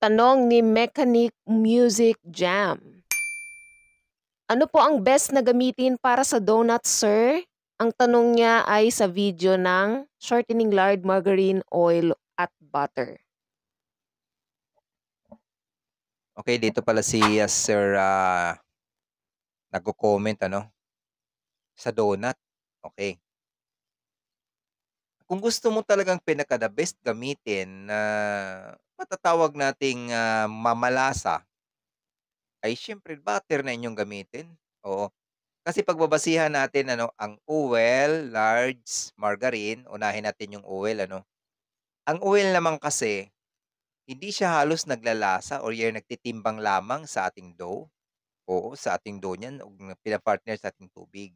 Tanong ni Mechanic Music Jam. Ano po ang best na gamitin para sa donut, sir? Ang tanong niya ay sa video ng shortening lard, margarine, oil, at butter. Okay, dito pala si Sir nagko-comment ano, sa donut. Okay. Kung gusto mo talagang pinaka-the best gamitin na matatawag nating mamalasa, ay siyempre butter na inyong gamitin. Oo. Kasi pagbabasihan natin ano, ang oil, large, margarine, unahin natin yung oil ano. Ang oil naman kasi, hindi siya halos naglalasa or yung nagtitimbang lamang sa ating dough. Oo, sa ating dough niyan o pina-partner sa ating tubig.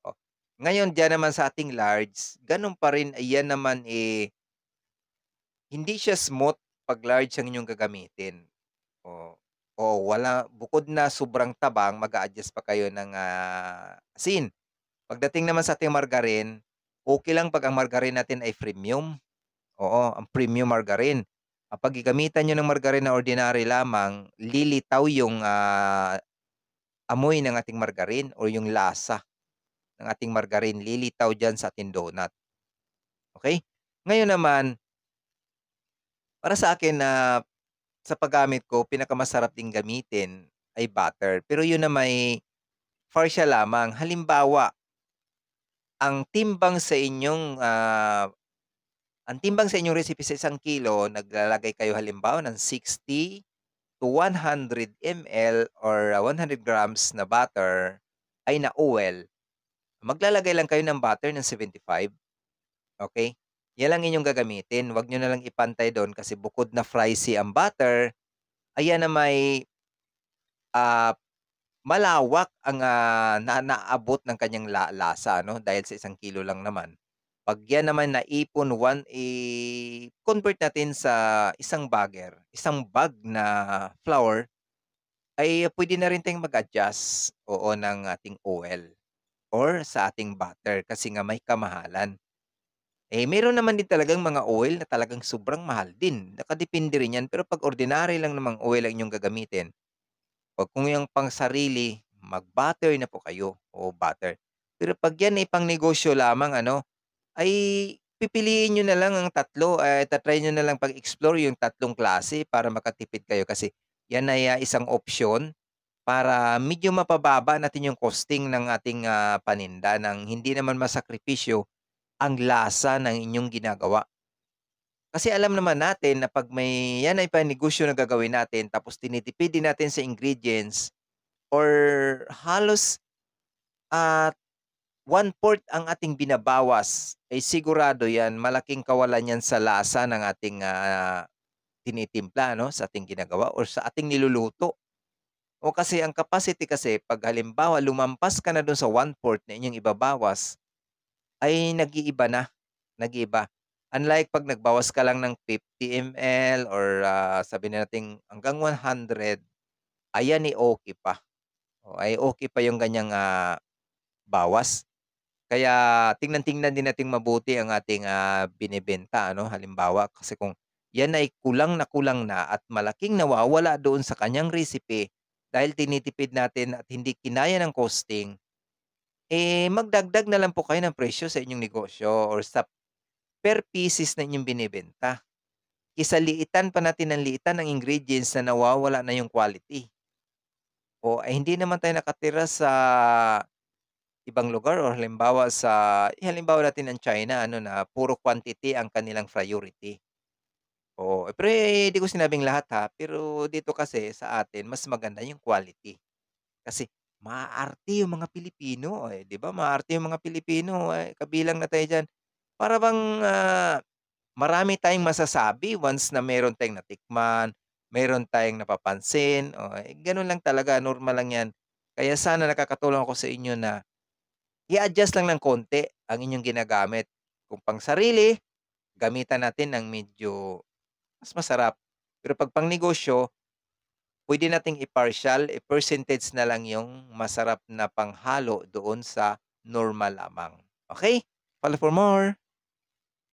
Oh. Ngayon diyan naman sa ating large, gano'n pa rin, ayan naman, hindi siya smooth 'pag large ang inyong gagamitin. Oh, oo, wala bukod na sobrang tabang, mag-a-adjust pa kayo ng, asin. Pagdating naman sa ating margarine, okey lang 'pag ang margarine natin ay premium, oo, ang premium margarine. Kapag gagamitan niyo ng margarine na ordinary lamang, lilitaw yung, amoy ng ating margarine o yung lasa ng ating margarine, lilitaw diyan sa ating donut, okey? Ngayon naman, para sa akin na sa paggamit ko pinakamasarap ding gamitin ay butter, pero yun na may partial lamang. Halimbawa, ang timbang sa inyong, ang timbang sa inyong recipe sa 1 kilo, naglalagay kayo halimbawa ng 60 to 100 ml or 100 grams na butter ay na oil. Maglalagay lang kayo ng butter ng 75. Okay, 'yan lang inyong gagamitin, wag niyo na lang ipantay do'n kasi bukod na pricey ang butter, ayan na may, ah, malawak ang, naaabot ng kanyang lasa ano, dahil sa 1 kilo lang naman. 'Pag 'yan naman naipon convert natin sa isang bagger, isang bag na flour, ay puwede na rin tayong mag-adjust, oo, ng ating oil or sa ating butter kasi nga may kamahalan. Meron naman din talagang mga oil na talagang sobrang mahal din, nakadepende rin 'yan. Pero 'pag ordinary lang namang oil ang inyong gagamitin, 'pag kung yung pang-sarili, mag-butter na po kayo o butter. Pero 'pag 'yan ay pang-negosyo lamang ano, ay pipiliin niyo na lang ang tatlo, ta-try niyo na lang pag-explore yung tatlong klase para makatipid kayo kasi 'yan ay, isang option para medyo mapababa natin yung costing ng ating, paninda ng hindi naman masakripisyo ang lasa ng inyong ginagawa. Kasi alam naman natin na 'pag may 'yan ay panegosyo na gagawin natin tapos tinitipid din natin sa ingredients or halos, ah, 1/4 ang ating binabawas, ay sigurado 'yan malaking kawalan 'yan sa lasa ng ating, tinitimpla 'no, sa ating ginagawa or sa ating niluluto. O kasi ang capacity kasi 'pag halimbawa lumampas ka na dun sa 1/4 na inyong ibabawas, ay nag-iiba na, nag-iiba. Unlike 'pag nagbawas ka lang ng 50 ml or, sabihin na nating hanggang 100, ayan, okey pa. O ay okey pa yung ganiyang, bawas. Kaya tingnan-tingnan din nating mabuti ang ating, binebenta ano. Halimbawa, kasi kung 'yan ay kulang na at malaking nawawala doon sa kanyang recipe dahil tinitipid natin at hindi kinaya ng costing, magdagdag na lang po kayo ng presyo sa inyong negosyo or sa per pieces na inyong binebenta. Kaysa liitan pa natin ng liitan ng ingredients na nawawala na yung quality. O, ay hindi naman tayo nakatira sa ibang lugar or halimbawa halimbawa natin ang China ano na puro quantity ang kanilang priority. Oo, pero, di ko sinabing lahat ha, pero dito kasi sa atin mas maganda yung quality. Kasi maaarte yung mga Pilipino, 'di ba maarte yung mga Pilipino, kabilang na tayo diyan. Para bang, marami tayong masasabi once na meron tayong natikman, meron tayong napapansin, gano'n lang talaga, normal lang 'yan. Kaya sana nakakatulong ako sa inyo na i-adjust lang ng konti ang inyong ginagamit. Kung pang-sarili, gamitan natin ng medyo mas masarap. Pero 'pag pangnegosyo, puwede nating i-partial, percentage na lang yung masarap na panghalo doon sa normal lamang. Okay? Follow for more.